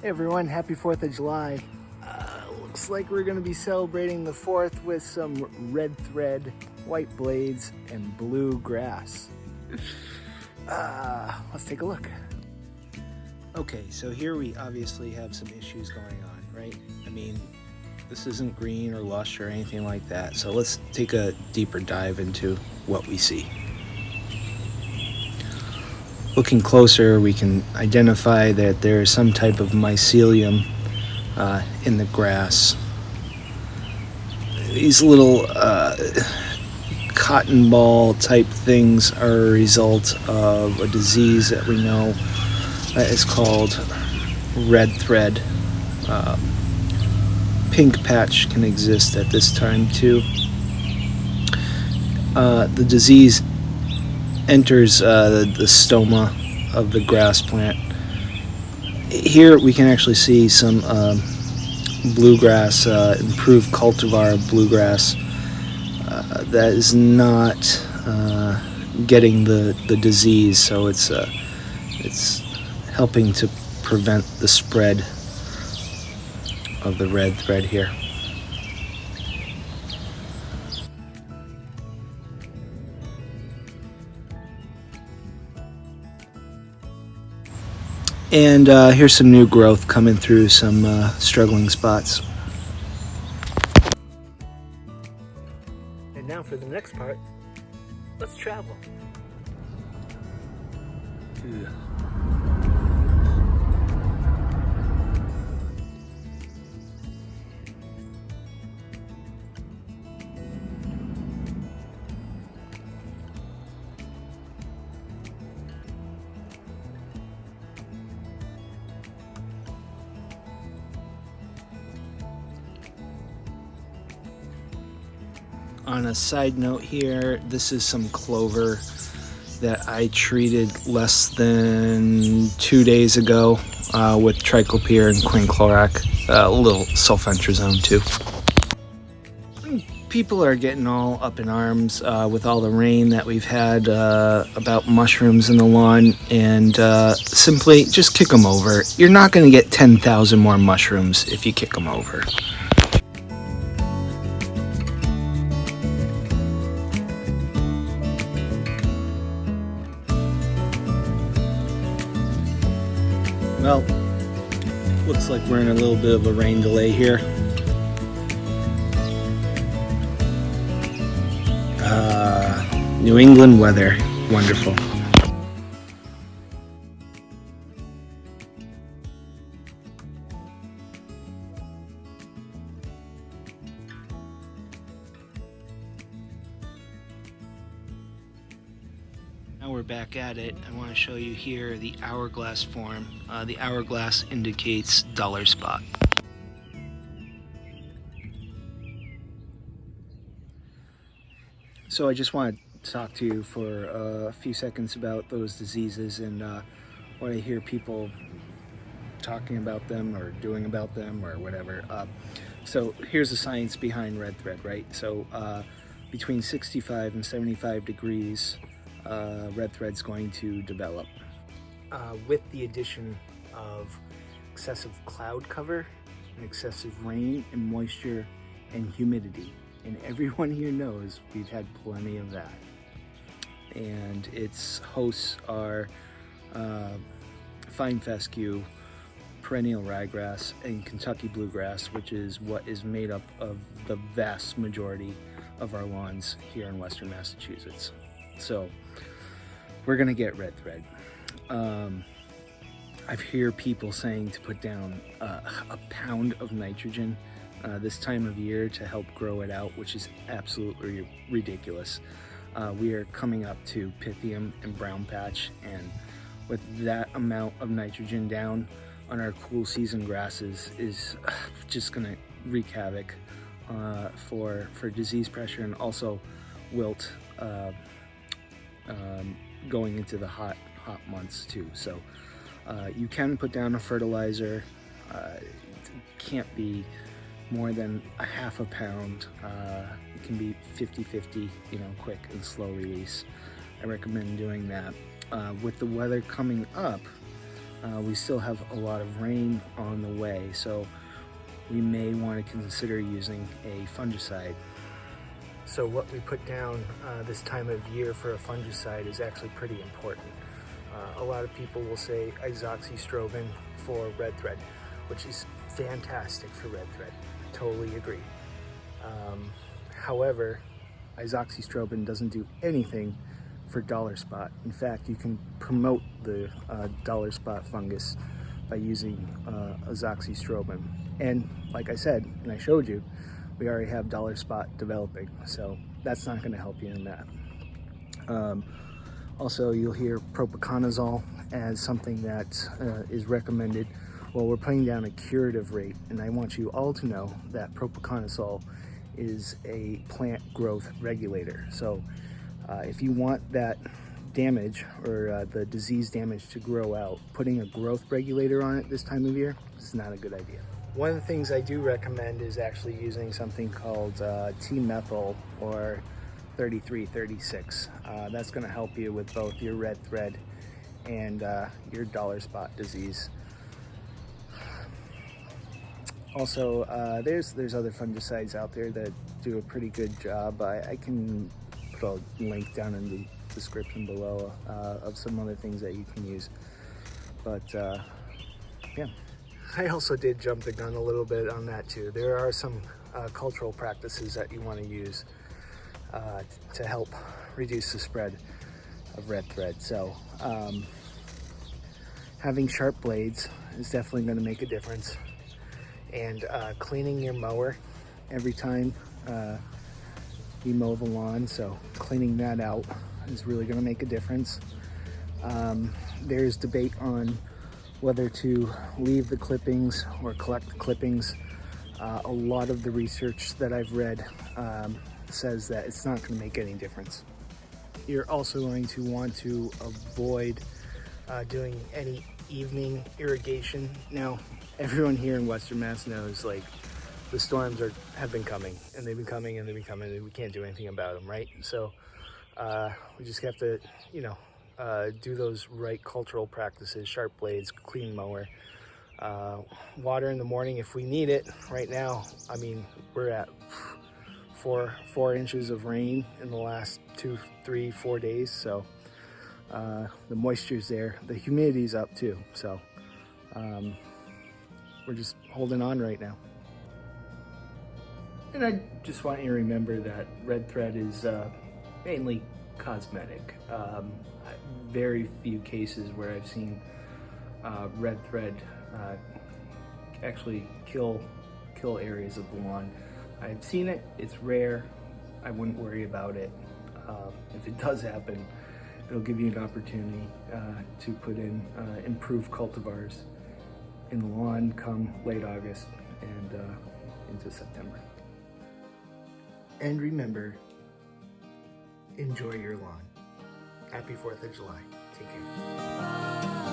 Hey everyone, happy 4th of July. Looks like we're going to be celebrating the 4th with some red thread, white blades, and blue grass. Let's take a look. Okay, so here we obviously have some issues going on, right? I mean, this isn't green or lush or anything like that, so let's take a deeper dive into what we see. Looking closer, we can identify that there is some type of mycelium in the grass. These little cotton ball type things are a result of a disease that we know is called red thread. Pink patch can exist at this time too. The disease enters the stoma of the grass plant. Here we can actually see some bluegrass, improved cultivar bluegrass that is not getting the disease, so it's helping to prevent the spread of the red thread here. And here's some new growth coming through some struggling spots. And now for the next part, let's travel. Yeah. On a side note here, this is some clover that I treated less than 2 days ago with triclopyr and quinclorac, a little sulfentrazone too. People are getting all up in arms with all the rain that we've had about mushrooms in the lawn, and simply just kick them over. You're not going to get 10,000 more mushrooms if you kick them over. Well, looks like we're in a little bit of a rain delay here. New England weather, wonderful. Now we're back at it. I want to show you here the hourglass form. The hourglass indicates duller spot. So I just want to talk to you for a few seconds about those diseases and what I hear people talking about them or doing about them or whatever. So here's the science behind red thread, right? So between 65 and 75 degrees, red thread's going to develop. With the addition of excessive cloud cover and excessive rain and moisture and humidity. And everyone here knows we've had plenty of that. And its hosts are fine fescue, perennial ryegrass, and Kentucky bluegrass, which is what is made up of the vast majority of our lawns here in Western Massachusetts. So we're gonna get red thread. I've heard people saying to put down a pound of nitrogen this time of year to help grow it out, which is absolutely ridiculous. We are coming up to Pythium and brown patch, and with that amount of nitrogen down on our cool season grasses is just gonna wreak havoc for disease pressure and also wilt going into the hot months too. So you can put down a fertilizer. It can't be more than a half a pound. It can be 50-50, quick and slow release. I recommend doing that. With the weather coming up, we still have a lot of rain on the way, so we may want to consider using a fungicide. So what we put down this time of year for a fungicide is actually pretty important. A lot of people will say isoxystrobin for red thread, which is fantastic for red thread. I totally agree. However, isoxystrobin doesn't do anything for dollar spot. In fact, you can promote the dollar spot fungus by using azoxystrobin. And like I said, and I showed you, we already have dollar spot developing, so that's not going to help you in that. Also, you'll hear propiconazole as something that is recommended. Well, we're putting down a curative rate, and I want you all to know that propiconazole is a plant growth regulator. So if you want that damage or the disease damage to grow out, putting a growth regulator on it this time of year is not a good idea. One of the things I do recommend is actually using something called T-methyl or 3336. That's going to help you with both your red thread and your dollar spot disease. Also, there's other fungicides out there that do a pretty good job. I can put a link down in the description below of some other things that you can use. But yeah, I also did jump the gun a little bit on that too. There are some cultural practices that you want to use to help reduce the spread of red thread. So having sharp blades is definitely going to make a difference. And cleaning your mower every time you mow the lawn, so cleaning that out is really going to make a difference. There's debate on whether to leave the clippings or collect the clippings. A lot of the research that I've read says that it's not going to make any difference. You're also going to want to avoid doing any evening irrigation. Now, everyone here in Western Mass knows, like, the storms have been coming, and they've been coming, and and we can't do anything about them, right? So we just have to, do those right cultural practices: sharp blades, clean mower, water in the morning if we need it. Right now, I mean, we're at 4 inches of rain in the last 2, 3, 4 days, so the moisture's there. The humidity's up too, so we're just holding on right now. And I just want you to remember that red thread is mainly cosmetic. Very few cases where I've seen red thread actually kill areas of the lawn. I've seen it, it's rare, I wouldn't worry about it. If it does happen, it'll give you an opportunity to put in improved cultivars in the lawn come late August and into September. And remember, enjoy your lawn. Happy 4th of July. Take care.